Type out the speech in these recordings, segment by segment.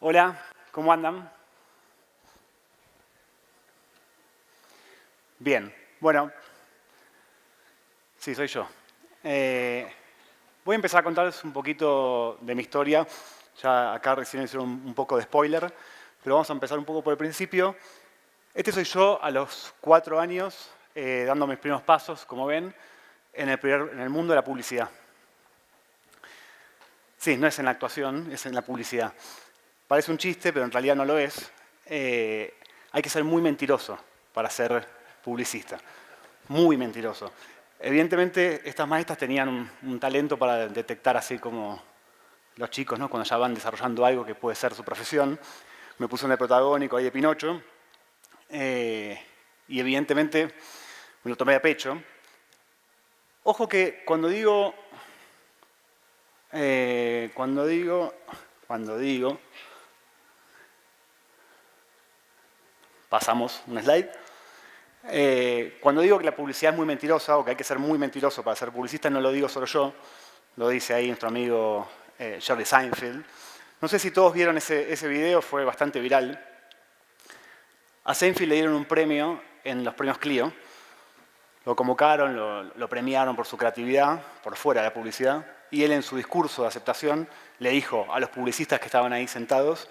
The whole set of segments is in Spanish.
Hola, ¿cómo andan? Bien, bueno, sí, soy yo. Voy a empezar a contarles un poquito de mi historia. Ya acá recién hicieron un poco de spoiler, pero vamos a empezar un poco por el principio. Este soy yo a los 4 años, dando mis primeros pasos, como ven, en el mundo de la publicidad. Sí, no es en la actuación, es en la publicidad. Parece un chiste, pero en realidad no lo es. Hay que ser muy mentiroso para ser publicista. Muy mentiroso. Evidentemente, estas maestras tenían un talento para detectar así como los chicos, ¿no? Cuando ya van desarrollando algo que puede ser su profesión. Me puse en el protagónico ahí de Pinocho. Y evidentemente me lo tomé a pecho. Ojo que cuando digo, pasamos un slide. Cuando digo que la publicidad es muy mentirosa o que hay que ser muy mentiroso para ser publicista, no lo digo solo yo, lo dice ahí nuestro amigo Jerry Seinfeld. No sé si todos vieron ese video, fue bastante viral. A Seinfeld le dieron un premio en los premios Clio. Lo convocaron, lo premiaron por su creatividad, por fuera de la publicidad, y él en su discurso de aceptación le dijo a los publicistas que estaban ahí sentados,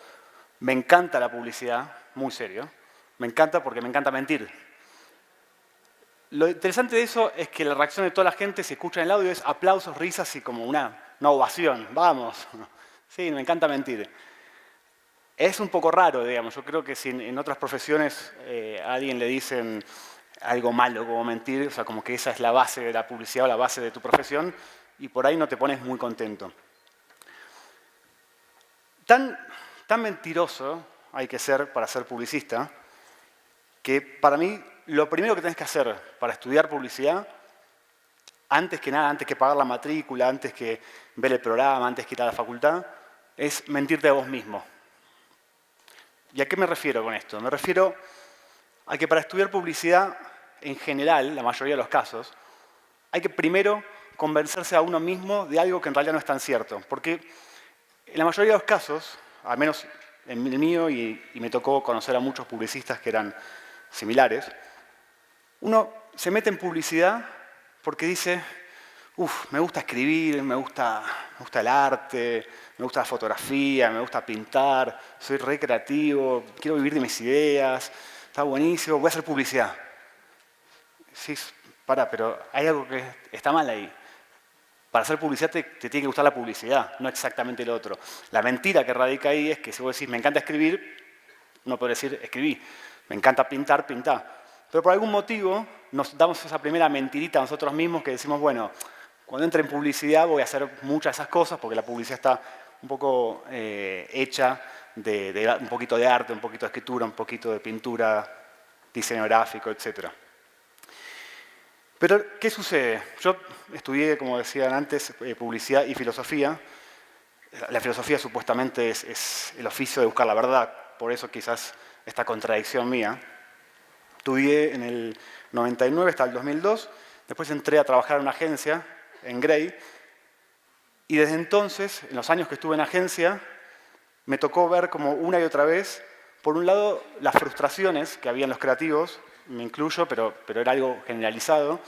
me encanta la publicidad, muy serio, me encanta porque me encanta mentir. Lo interesante de eso es que la reacción de toda la gente, si escuchan el audio, es aplausos, risas y como una ovación. Vamos. Sí, me encanta mentir. Es un poco raro, digamos. Yo creo que si en otras profesiones a alguien le dicen algo malo como mentir, o sea, como que esa es la base de la publicidad o la base de tu profesión, y por ahí no te pones muy contento. Tan mentiroso hay que ser para ser publicista, que para mí lo primero que tenés que hacer para estudiar publicidad, antes que nada, antes que pagar la matrícula, antes que ver el programa, antes que ir a la facultad, es mentirte a vos mismo. ¿Y a qué me refiero con esto? Me refiero a que para estudiar publicidad, en general, la mayoría de los casos, hay que primero convencerse a uno mismo de algo que en realidad no es tan cierto. Porque en la mayoría de los casos, al menos en el mío, y me tocó conocer a muchos publicistas que eran similares, uno se mete en publicidad porque dice, me gusta escribir, me gusta el arte, me gusta la fotografía, me gusta pintar, soy re creativo, quiero vivir de mis ideas, está buenísimo, voy a hacer publicidad. Sí, pero hay algo que está mal ahí. Para hacer publicidad te tiene que gustar la publicidad, no exactamente lo otro. La mentira que radica ahí es que si vos decís, me encanta escribir, no puedo decir, escribí. Me encanta pintar, pintá. Pero por algún motivo nos damos esa primera mentirita a nosotros mismos que decimos, bueno, cuando entre en publicidad voy a hacer muchas de esas cosas porque la publicidad está un poco hecha de un poquito de arte, un poquito de escritura, un poquito de pintura, diseño gráfico, etc. Pero, ¿qué sucede? Yo estudié, como decían antes, publicidad y filosofía. La filosofía supuestamente es el oficio de buscar la verdad, por eso quizás esta contradicción mía. Estudié en el 99 hasta el 2002, después entré a trabajar en una agencia, en Grey, y desde entonces, en los años que estuve en agencia, me tocó ver como una y otra vez, por un lado, las frustraciones que había en los creativos, me incluyo, pero era algo generalizado,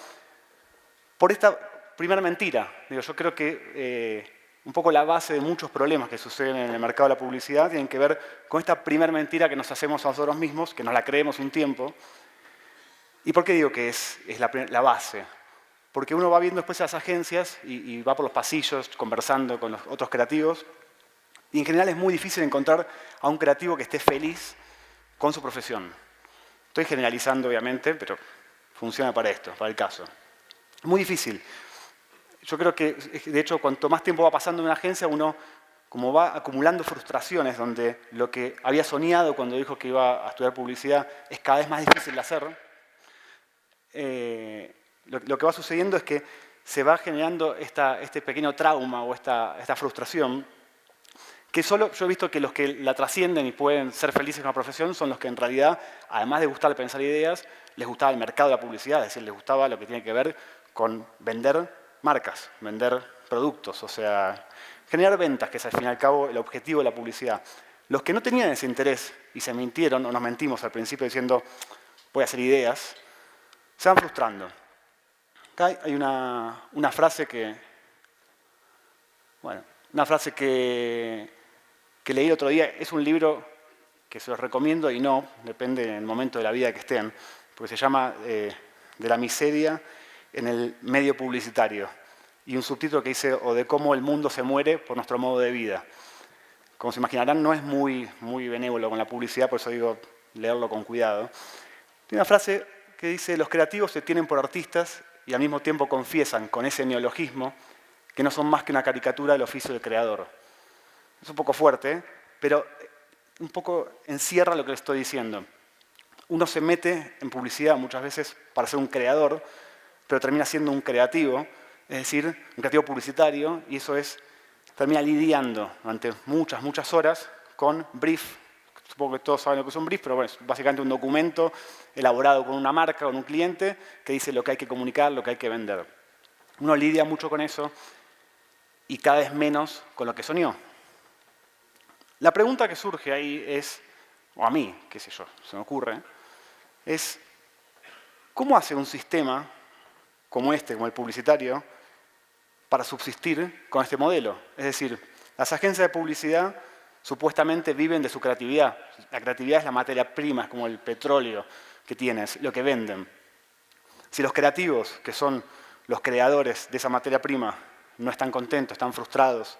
por esta primera mentira. Yo creo que un poco la base de muchos problemas que suceden en el mercado de la publicidad tienen que ver con esta primera mentira que nos hacemos a nosotros mismos, que nos la creemos un tiempo. ¿Y por qué digo que es la base? Porque uno va viendo después a las agencias y va por los pasillos conversando con los otros creativos, y en general es muy difícil encontrar a un creativo que esté feliz con su profesión. Estoy generalizando, obviamente, pero funciona para esto, para el caso. Muy difícil. Yo creo que, de hecho, cuanto más tiempo va pasando en una agencia, uno como va acumulando frustraciones, donde lo que había soñado cuando dijo que iba a estudiar publicidad es cada vez más difícil de hacer. Lo que va sucediendo es que se va generando este pequeño trauma o esta frustración, que solo yo he visto que los que la trascienden y pueden ser felices en una profesión son los que en realidad, además de gustar pensar ideas, les gustaba el mercado de la publicidad, es decir, les gustaba lo que tiene que ver con vender marcas, vender productos, o sea, generar ventas, que es al fin y al cabo el objetivo de la publicidad. Los que no tenían ese interés y se mintieron o nos mentimos al principio diciendo voy a hacer ideas, se van frustrando. Acá hay una frase que leí el otro día. Es un libro que se los recomiendo y no, depende del momento de la vida que estén, porque se llama De la miseria en el medio publicitario. Y un subtítulo que dice o de cómo el mundo se muere por nuestro modo de vida. Como se imaginarán, no es muy benévolo con la publicidad, por eso digo leerlo con cuidado. Tiene una frase que dice: los creativos se tienen por artistas y al mismo tiempo confiesan con ese neologismo que no son más que una caricatura del oficio del creador. Es un poco fuerte, pero un poco encierra lo que les estoy diciendo. Uno se mete en publicidad muchas veces para ser un creador, pero termina siendo un creativo, es decir, un creativo publicitario, y eso termina lidiando durante muchas horas con brief. Supongo que todos saben lo que es un brief, pero bueno, es básicamente un documento elaborado con una marca, con un cliente, que dice lo que hay que comunicar, lo que hay que vender. Uno lidia mucho con eso y cada vez menos con lo que soñó. La pregunta que surge ahí es, o a mí, qué sé yo, se me ocurre, es ¿cómo hace un sistema como el publicitario, para subsistir con este modelo? Es decir, las agencias de publicidad supuestamente viven de su creatividad. La creatividad es la materia prima, es como el petróleo que tienes, lo que venden. Si los creativos, que son los creadores de esa materia prima, no están contentos, están frustrados,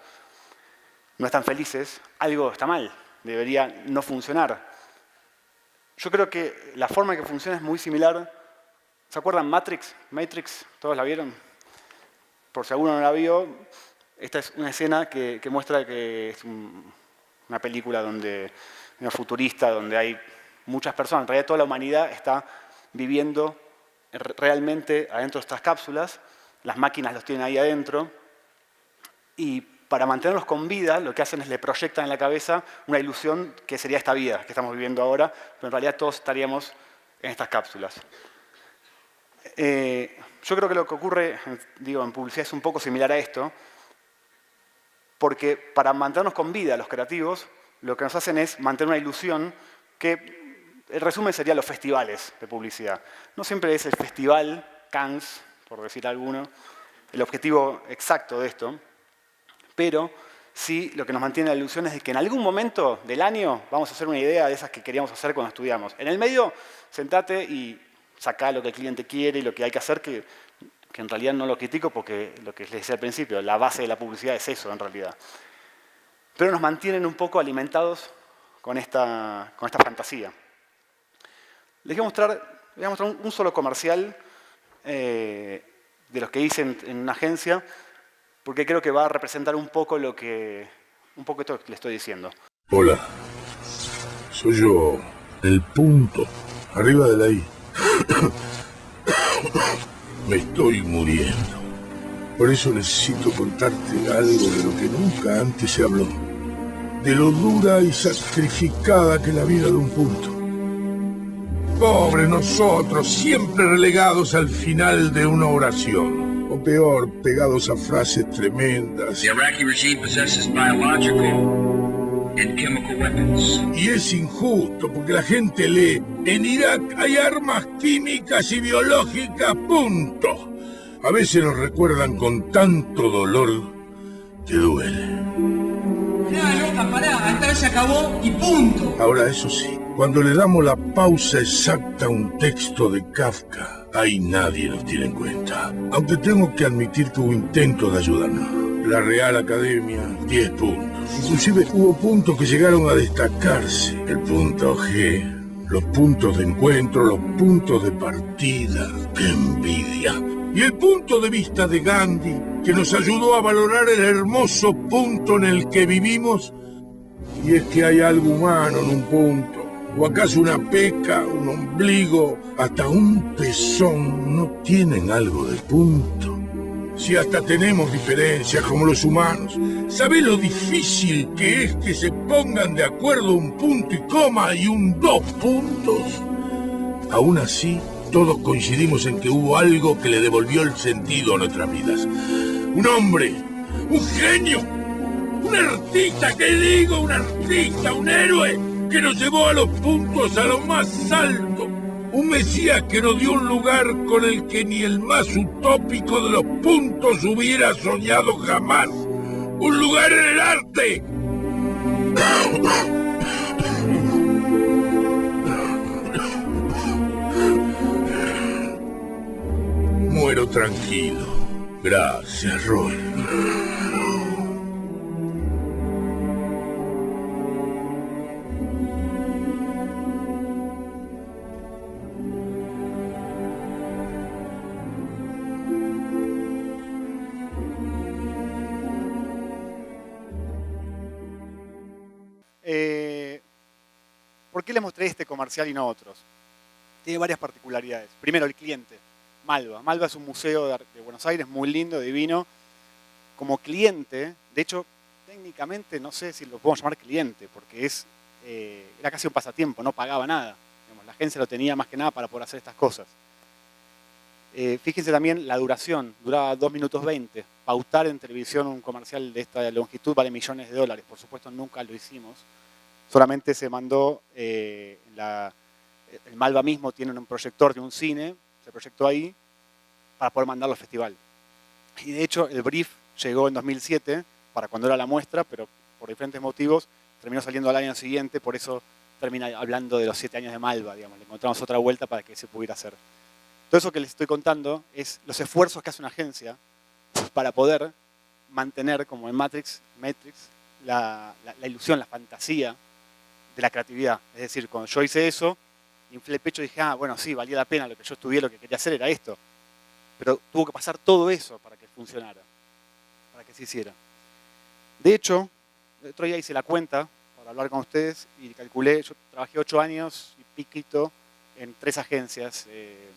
no están felices, algo está mal, debería no funcionar. Yo creo que la forma en que funciona es muy similar. ¿Se acuerdan Matrix? ¿Matrix? ¿Todos la vieron? Por si alguno no la vio, esta es una escena que muestra que es una película futurista, donde hay muchas personas. En realidad toda la humanidad está viviendo realmente adentro de estas cápsulas. Las máquinas los tienen ahí adentro. Y para mantenerlos con vida, lo que hacen es le proyectan en la cabeza una ilusión que sería esta vida que estamos viviendo ahora, pero en realidad todos estaríamos en estas cápsulas. Yo creo que lo que ocurre, en publicidad es un poco similar a esto, porque para mantenernos con vida los creativos, lo que nos hacen es mantener una ilusión que, el resumen sería los festivales de publicidad. No siempre es el festival Cannes, por decir alguno, el objetivo exacto de esto, pero sí lo que nos mantiene la ilusión es de que en algún momento del año vamos a hacer una idea de esas que queríamos hacer cuando estudiamos. En el medio, sentate y sacá lo que el cliente quiere y lo que hay que hacer, que en realidad no lo critico porque lo que les decía al principio, la base de la publicidad es eso en realidad. Pero nos mantienen un poco alimentados con esta fantasía. Les voy a mostrar un solo comercial de los que hice en una agencia, porque creo que va a representar un poco esto que les estoy diciendo. Hola, soy yo, el punto, arriba de la I. Me estoy muriendo. Por eso necesito contarte algo de lo que nunca antes se habló. De lo dura y sacrificada que es la vida de un punto. Pobres nosotros, siempre relegados al final de una oración. O peor, pegados a frases tremendas. The Iraqi regime possesses biological and chemical weapons. Y es injusto porque la gente lee: en Irak hay armas químicas y biológicas, punto. A veces nos recuerdan con tanto dolor que duele. Loca, pará, esta vez se acabó y punto. Ahora, eso sí, cuando le damos la pausa exacta a un texto de Kafka, ahí nadie nos tiene en cuenta. Aunque tengo que admitir que hubo intentos de ayudarnos. La Real Academia, 10 puntos. Inclusive hubo puntos que llegaron a destacarse. El punto G, los puntos de encuentro, los puntos de partida. ¡Qué envidia! Y el punto de vista de Gandhi, que nos ayudó a valorar el hermoso punto en el que vivimos. Y es que hay algo humano en un punto. ¿O acaso una peca, un ombligo, hasta un pezón no tienen algo de punto? Si hasta tenemos diferencias como los humanos, ¿sabés lo difícil que es que se pongan de acuerdo un punto y coma y un 2 puntos? Aún así, todos coincidimos en que hubo algo que le devolvió el sentido a nuestras vidas. Un hombre, un genio, Un artista, ¿qué digo? Un artista, un héroe que nos llevó a los puntos a lo más alto. Un mesías que nos dio un lugar con el que ni el más utópico de los puntos hubiera soñado jamás. Un lugar en el arte. Muero tranquilo. Gracias, Roy. ¿Por qué les mostré este comercial y no otros? Tiene varias particularidades. Primero, el cliente, Malva. Malva es un museo de Buenos Aires muy lindo, divino. Como cliente, de hecho, técnicamente no sé si lo podemos llamar cliente, porque era casi un pasatiempo, no pagaba nada. Digamos, la agencia lo tenía más que nada para poder hacer estas cosas. Fíjense también la duración, duraba 2 minutos 20. Pautar en televisión un comercial de esta longitud vale millones de dólares. Por supuesto, nunca lo hicimos. Solamente se mandó, el Malva mismo tiene un proyector de un cine, se proyectó ahí para poder mandarlo al festival. Y de hecho, el brief llegó en 2007, para cuando era la muestra, pero por diferentes motivos terminó saliendo al año siguiente, por eso termina hablando de los 7 años de Malva, digamos. Le encontramos otra vuelta para que se pudiera hacer. Todo eso que les estoy contando es los esfuerzos que hace una agencia para poder mantener, como en Matrix, la ilusión, la fantasía de la creatividad. Es decir, cuando yo hice eso, inflé el pecho y dije, bueno, sí, valía la pena, lo que yo estudié, lo que quería hacer era esto. Pero tuvo que pasar todo eso para que funcionara, para que se hiciera. De hecho, el otro día hice la cuenta para hablar con ustedes y calculé, yo trabajé 8 años y piquito en 3 agencias,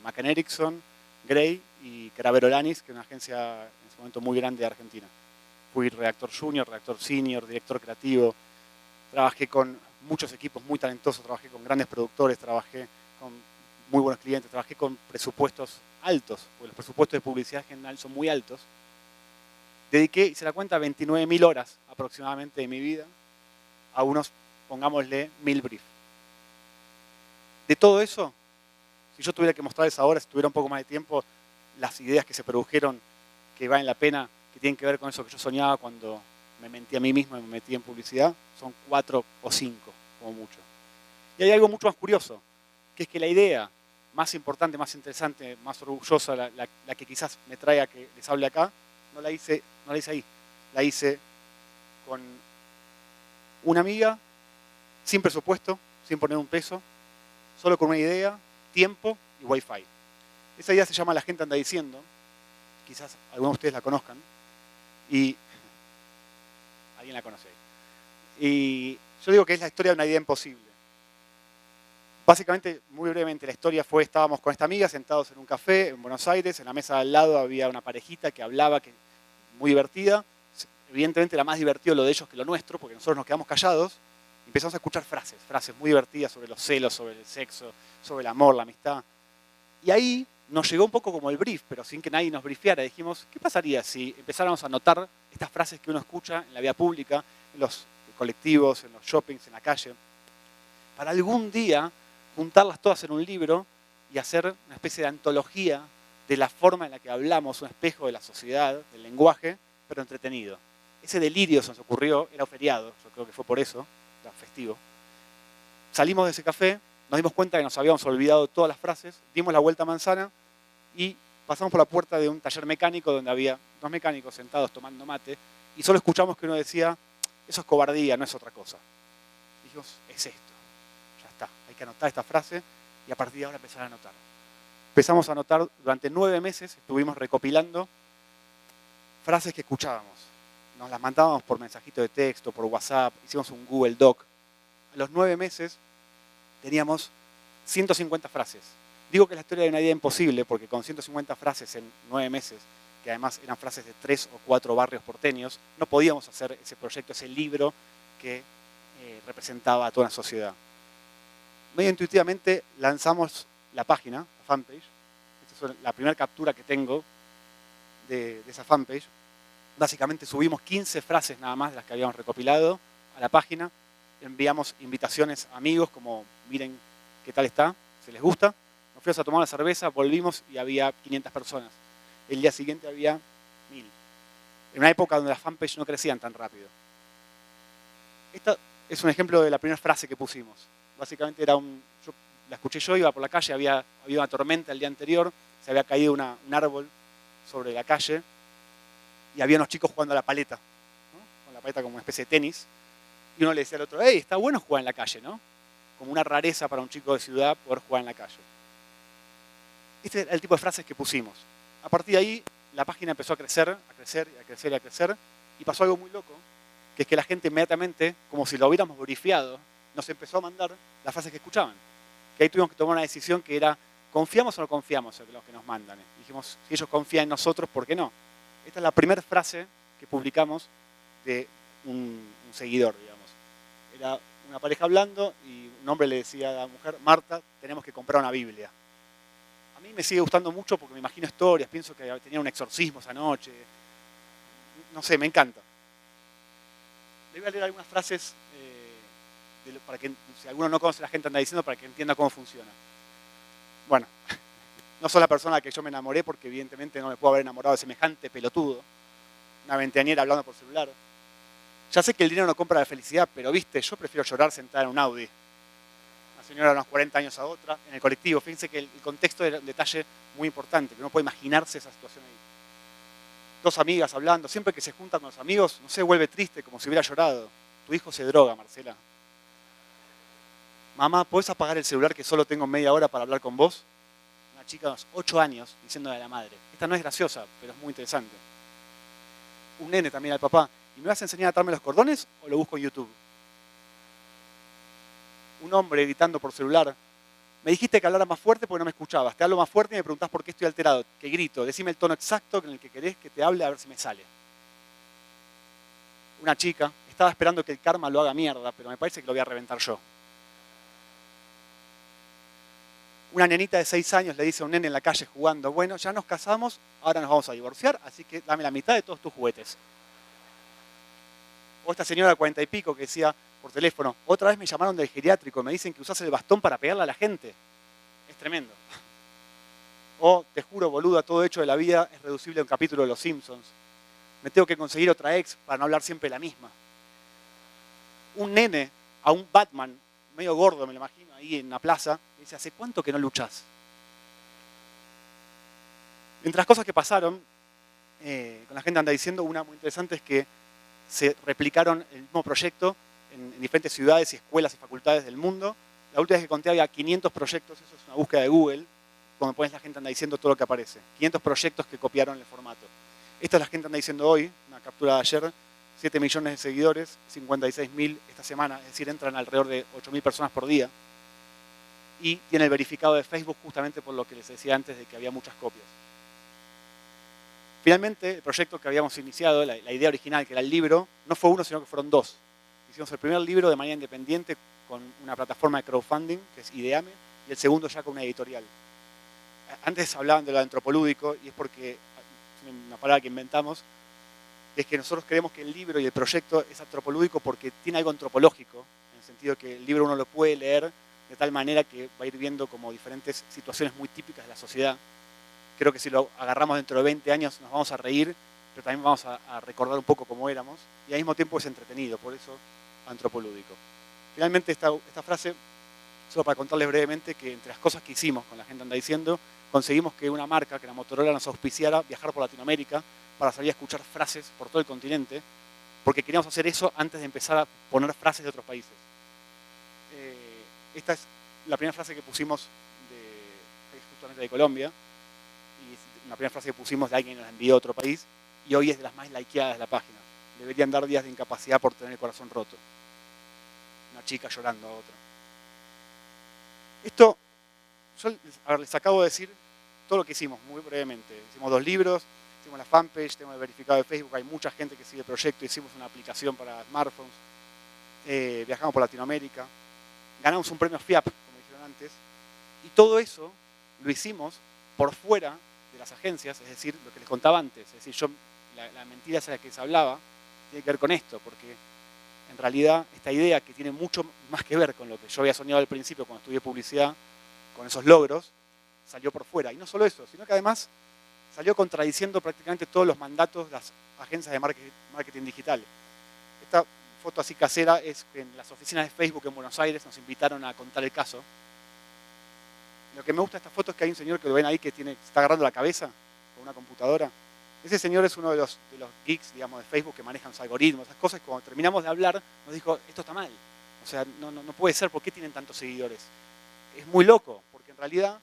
McCann Erickson, Gray y Craverolanis, que es una agencia en ese momento muy grande de Argentina. Fui redactor junior, redactor senior, director creativo. Trabajé con muchos equipos muy talentosos, trabajé con grandes productores, trabajé con muy buenos clientes, trabajé con presupuestos altos, porque los presupuestos de publicidad en general son muy altos. Dediqué, hice la cuenta, 29.000 horas aproximadamente de mi vida a unos, pongámosle, 1.000 briefs. De todo eso, si yo tuviera que mostrarles ahora, si tuviera un poco más de tiempo, las ideas que se produjeron, que valen la pena, que tienen que ver con eso que yo soñaba cuando me mentí a mí mismo y me metí en publicidad, son 4 o 5, como mucho. Y hay algo mucho más curioso, que es que la idea más importante, más interesante, más orgullosa, la que quizás me trae a que les hable acá, no la hice ahí. La hice con una amiga, sin presupuesto, sin poner un peso, solo con una idea, tiempo y wifi. Esa idea se llama La gente anda diciendo, quizás algunos de ustedes la conozcan, y alguien la conoce ahí. Y yo digo que es la historia de una idea imposible. Básicamente, muy brevemente, la historia fue, estábamos con esta amiga sentados en un café en Buenos Aires, en la mesa de al lado había una parejita que hablaba, muy divertida. Evidentemente era más divertido lo de ellos que lo nuestro, porque nosotros nos quedamos callados y empezamos a escuchar frases muy divertidas sobre los celos, sobre el sexo, sobre el amor, la amistad. Y ahí nos llegó un poco como el brief, pero sin que nadie nos briefiara. Dijimos, ¿qué pasaría si empezáramos a anotar estas frases que uno escucha en la vía pública, en los colectivos, en los shoppings, en la calle, para algún día juntarlas todas en un libro y hacer una especie de antología de la forma en la que hablamos, un espejo de la sociedad, del lenguaje, pero entretenido? Ese delirio se nos ocurrió, era feriado, yo creo que fue por eso, era festivo. Salimos de ese café, nos dimos cuenta que nos habíamos olvidado todas las frases, dimos la vuelta a manzana y pasamos por la puerta de un taller mecánico donde había 2 mecánicos sentados tomando mate y solo escuchamos que uno decía, eso es cobardía, no es otra cosa. Y dijimos, es esto, ya está, hay que anotar esta frase y a partir de ahora empezar a anotar. Empezamos a anotar, durante 9 meses estuvimos recopilando frases que escuchábamos. Nos las mandábamos por mensajito de texto, por WhatsApp, hicimos un Google Doc. A los 9 meses teníamos 150 frases. Digo que es la historia de una idea imposible porque con 150 frases en 9 meses, que además eran frases de 3 o 4 barrios porteños, no podíamos hacer ese proyecto, ese libro que representaba a toda la sociedad. Medio intuitivamente lanzamos la página, la fanpage. Esta es la primera captura que tengo de esa fanpage. Básicamente subimos 15 frases nada más de las que habíamos recopilado a la página. Enviamos invitaciones a amigos como, miren qué tal está, si les gusta. Nos fuimos a tomar una cerveza, volvimos y había 500 personas. El día siguiente había 1000. En una época donde las fanpages no crecían tan rápido. Esta es un ejemplo de la primera frase que pusimos. Básicamente era la escuché yo, iba por la calle, había una tormenta el día anterior, se había caído un árbol sobre la calle y había unos chicos jugando a la paleta, ¿no? Con la paleta como una especie de tenis. Y uno le decía al otro, hey, está bueno jugar en la calle, ¿no? Como una rareza para un chico de ciudad poder jugar en la calle. Este es el tipo de frases que pusimos. A partir de ahí, la página empezó a crecer, a crecer, a crecer, a crecer, y pasó algo muy loco, que es que la gente inmediatamente, como si lo hubiéramos verificado, nos empezó a mandar las frases que escuchaban. Que ahí tuvimos que tomar una decisión que era, ¿confiamos o no confiamos en los que nos mandan? Y dijimos, si ellos confían en nosotros, ¿por qué no? Esta es la primera frase que publicamos de un seguidor, digamos. Era una pareja hablando y un hombre le decía a la mujer, Marta, tenemos que comprar una Biblia. A mí me sigue gustando mucho porque me imagino historias, pienso que tenía un exorcismo esa noche. No sé, me encanta. Le voy a leer algunas frases para que, si alguno no conoce, la gente anda diciendo para que entienda cómo funciona. Bueno, no soy la persona a la que yo me enamoré porque evidentemente no me puedo haber enamorado de semejante pelotudo. Una veinteañera hablando por celular. Ya sé que el dinero no compra la felicidad, pero viste, yo prefiero llorar sentada en un Audi. Una señora de unos 40 años a otra, en el colectivo. Fíjense que el contexto era un detalle muy importante, que uno puede imaginarse esa situación ahí. Dos amigas hablando, siempre que se juntan con los amigos, no se vuelve triste, como si hubiera llorado. Tu hijo se droga, Marcela. Mamá, ¿podés apagar el celular que solo tengo media hora para hablar con vos? Una chica de unos 8 años diciéndole a la madre. Esta no es graciosa, pero es muy interesante. Un nene también al papá. ¿Y me vas a enseñar a atarme los cordones o lo busco en YouTube? Un hombre gritando por celular. Me dijiste que hablara más fuerte porque no me escuchabas. Te hablo más fuerte y me preguntás por qué estoy alterado. Que grito. Decime el tono exacto en el que querés que te hable a ver si me sale. Una chica. Estaba esperando que el karma lo haga mierda, pero me parece que lo voy a reventar yo. Una nenita de 6 años le dice a un nene en la calle jugando, bueno, ya nos casamos, ahora nos vamos a divorciar, así que dame la mitad de todos tus juguetes. O esta señora de 40 y pico que decía por teléfono, otra vez me llamaron del geriátrico, me dicen que usás el bastón para pegarle a la gente. Es tremendo. O, te juro, boluda, todo hecho de la vida es reducible a un capítulo de Los Simpsons. Me tengo que conseguir otra ex para no hablar siempre la misma. Un nene a un Batman, medio gordo, me lo imagino, ahí en la plaza, y dice, ¿hace cuánto que no luchás? Entre las cosas que pasaron, con la gente anda diciendo, una muy interesante es que se replicaron el mismo proyecto en diferentes ciudades y escuelas y facultades del mundo. La última vez que conté había 500 proyectos, eso es una búsqueda de Google, cuando pones la gente anda diciendo todo lo que aparece. 500 proyectos que copiaron el formato. Esta es la gente anda diciendo hoy, una captura de ayer, 7 millones de seguidores, 56.000 esta semana, es decir, entran alrededor de 8.000 personas por día. Y tiene el verificado de Facebook justamente por lo que les decía antes de que había muchas copias. Finalmente, el proyecto que habíamos iniciado, la idea original, que era el libro, no fue uno, sino que fueron 2. Hicimos el primer libro de manera independiente con una plataforma de crowdfunding, que es Ideame, y el segundo ya con una editorial. Antes hablaban de lo antropolúdico, y es porque, es una palabra que inventamos, es que nosotros creemos que el libro y el proyecto es antropolúdico porque tiene algo antropológico, en el sentido que el libro uno lo puede leer de tal manera que va a ir viendo como diferentes situaciones muy típicas de la sociedad. Creo que si lo agarramos dentro de 20 años nos vamos a reír, pero también vamos a recordar un poco cómo éramos, y al mismo tiempo es entretenido, por eso antropolúdico. Finalmente esta frase, solo para contarles brevemente que entre las cosas que hicimos con la gente anda diciendo, conseguimos que una marca, que la Motorola, nos auspiciara viajar por Latinoamérica para salir a escuchar frases por todo el continente, porque queríamos hacer eso antes de empezar a poner frases de otros países. Esta es la primera frase que pusimos justamente de Colombia, y la primera frase que pusimos de alguien que nos envió a otro país, y hoy es de las más likeadas de la página. Deberían dar días de incapacidad por tener el corazón roto. Una chica llorando a otra. Esto, yo les acabo de decir todo lo que hicimos, muy brevemente. Hicimos 2 libros, hicimos la fanpage, tenemos el verificado de Facebook, hay mucha gente que sigue el proyecto, hicimos una aplicación para smartphones, viajamos por Latinoamérica, ganamos un premio FIAP, como dijeron antes, y todo eso lo hicimos por fuera de las agencias, es decir, lo que les contaba antes, es decir, yo la mentira esa de la que se hablaba, tiene que ver con esto, porque en realidad esta idea que tiene mucho más que ver con lo que yo había soñado al principio cuando estudié publicidad, con esos logros, salió por fuera. Y no solo eso, sino que además salió contradiciendo prácticamente todos los mandatos de las agencias de marketing digital. Esta foto así casera es que en las oficinas de Facebook en Buenos Aires nos invitaron a contar el caso. Lo que me gusta de esta foto es que hay un señor que lo ven ahí que se está agarrando la cabeza con una computadora. Ese señor es uno de los geeks, digamos, de Facebook que manejan los algoritmos, esas cosas. Cuando terminamos de hablar, nos dijo, esto está mal. O sea, no puede ser, ¿por qué tienen tantos seguidores? Es muy loco, porque en realidad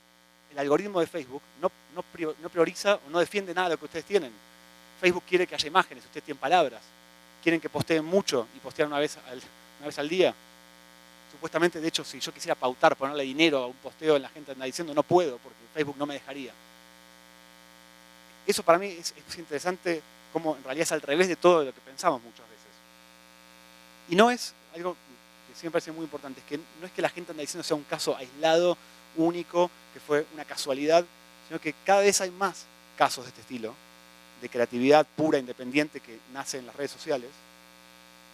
el algoritmo de Facebook no prioriza o no defiende nada de lo que ustedes tienen. Facebook quiere que haya imágenes, ustedes tienen palabras. Quieren que posteen mucho y postean una vez al día. Supuestamente, de hecho, si yo quisiera pautar, ponerle dinero a un posteo, la gente anda diciendo no puedo porque Facebook no me dejaría. Eso para mí es interesante, como en realidad es al revés de todo lo que pensamos muchas veces. Y no es algo que sí me parece muy importante, es que no es que la gente anda diciendo sea un caso aislado, único, que fue una casualidad, sino que cada vez hay más casos de este estilo, de creatividad pura, independiente, que nace en las redes sociales.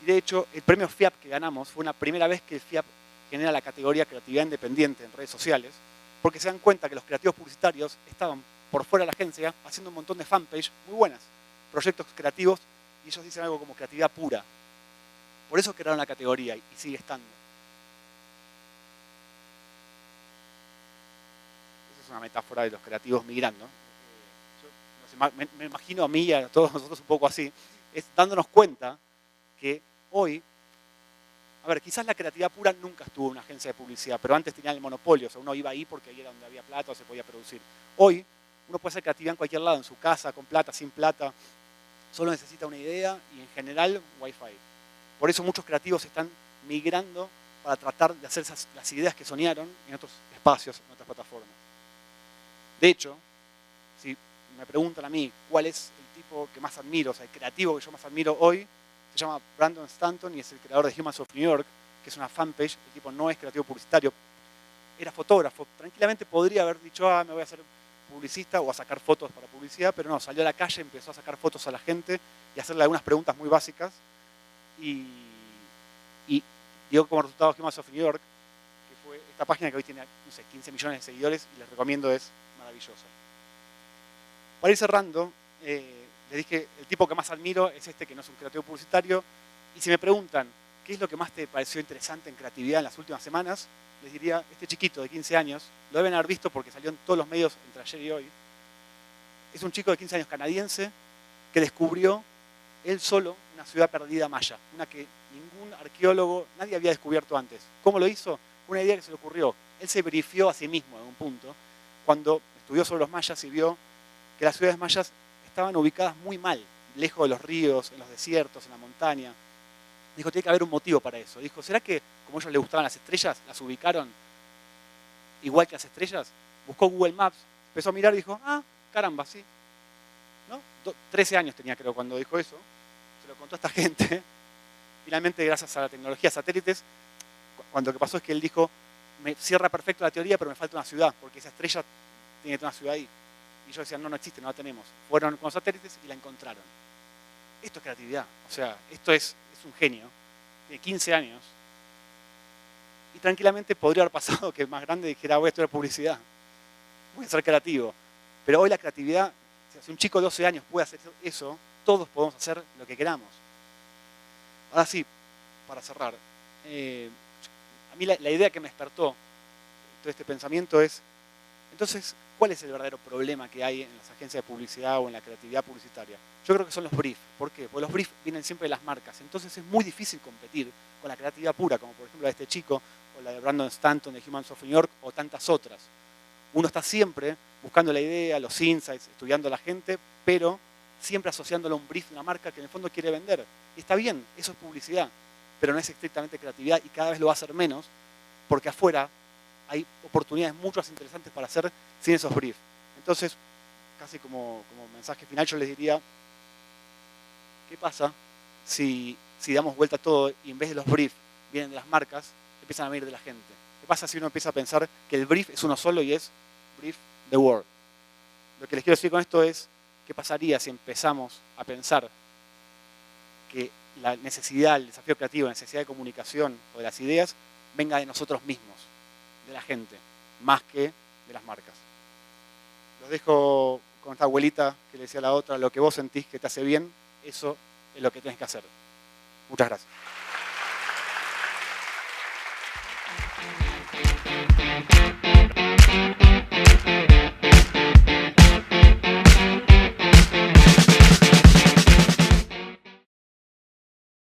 Y de hecho, el premio FIAP que ganamos fue una primera vez que el FIAP genera la categoría creatividad independiente en redes sociales, porque se dan cuenta que los creativos publicitarios estaban por fuera de la agencia haciendo un montón de fanpage muy buenas, proyectos creativos, y ellos dicen algo como creatividad pura. Por eso crearon la categoría y sigue estando. Esa es una metáfora de los creativos migrando. Me imagino a mí y a todos nosotros un poco así, es dándonos cuenta que hoy, a ver, quizás la creatividad pura nunca estuvo en una agencia de publicidad, pero antes tenían el monopolio, o sea, uno iba ahí porque ahí era donde había plata o se podía producir. Hoy, uno puede hacer creatividad en cualquier lado, en su casa, con plata, sin plata, solo necesita una idea y en general, Wi-Fi. Por eso muchos creativos están migrando para tratar de hacer las ideas que soñaron en otros espacios, en otras plataformas. De hecho, si me preguntan a mí cuál es el tipo que más admiro, o sea, el creativo que yo más admiro hoy, se llama Brandon Stanton y es el creador de Humans of New York, que es una fanpage. El tipo no es creativo publicitario, era fotógrafo. Tranquilamente podría haber dicho, me voy a hacer publicista o a sacar fotos para publicidad, pero no, salió a la calle, empezó a sacar fotos a la gente y a hacerle algunas preguntas muy básicas. Y dio como resultado Humans of New York, que fue esta página que hoy tiene, no sé, 15 millones de seguidores y les recomiendo, es maravillosa. Para ir cerrando, les dije, el tipo que más admiro es este que no es un creativo publicitario. Y si me preguntan, ¿qué es lo que más te pareció interesante en creatividad en las últimas semanas? Les diría, este chiquito de 15 años, lo deben haber visto porque salió en todos los medios entre ayer y hoy. Es un chico de 15 años canadiense que descubrió él solo una ciudad perdida maya, una que ningún arqueólogo, nadie había descubierto antes. ¿Cómo lo hizo? Una idea que se le ocurrió. Él se verifió a sí mismo en un punto, cuando estudió sobre los mayas y vio que las ciudades mayas estaban ubicadas muy mal, lejos de los ríos, en los desiertos, en la montaña. Dijo, tiene que haber un motivo para eso. Dijo, ¿será que como a ellos les gustaban las estrellas, las ubicaron igual que las estrellas? Buscó Google Maps, empezó a mirar y dijo, caramba, sí. ¿No? 13 años tenía, creo, cuando dijo eso. Se lo contó a esta gente. Finalmente, gracias a la tecnología de satélites, cuando lo que pasó es que él dijo, me cierra perfecto la teoría, pero me falta una ciudad, porque esa estrella tiene que tener una ciudad ahí. Y ellos decían, no existe, no la tenemos. Fueron con los satélites y la encontraron. Esto es creatividad. O sea, esto es un genio. Tiene 15 años. Y tranquilamente podría haber pasado que el más grande dijera, voy a estudiar publicidad. Voy a ser creativo. Pero hoy la creatividad, si un chico de 12 años puede hacer eso, todos podemos hacer lo que queramos. Ahora sí, para cerrar. A mí la idea que me despertó todo este pensamiento es, entonces, ¿cuál es el verdadero problema que hay en las agencias de publicidad o en la creatividad publicitaria? Yo creo que son los briefs. ¿Por qué? Porque los briefs vienen siempre de las marcas. Entonces es muy difícil competir con la creatividad pura, como por ejemplo la de este chico, o la de Brandon Stanton de Humans of New York, o tantas otras. Uno está siempre buscando la idea, los insights, estudiando a la gente, pero siempre asociándolo a un brief de una marca que en el fondo quiere vender. Y está bien, eso es publicidad, pero no es estrictamente creatividad y cada vez lo va a hacer menos, porque afuera hay oportunidades mucho más interesantes para hacer sin esos briefs. Entonces, casi como mensaje final, yo les diría, ¿qué pasa si damos vuelta a todo y en vez de los briefs vienen de las marcas, empiezan a venir de la gente? ¿Qué pasa si uno empieza a pensar que el brief es uno solo y es brief the world? Lo que les quiero decir con esto es, ¿Qué pasaría si empezamos a pensar que la necesidad, el desafío creativo, la necesidad de comunicación o de las ideas venga de nosotros mismos, de la gente, más que de las marcas? Los dejo con esta abuelita que le decía a la otra: lo que vos sentís que te hace bien, eso es lo que tenés que hacer. Muchas gracias.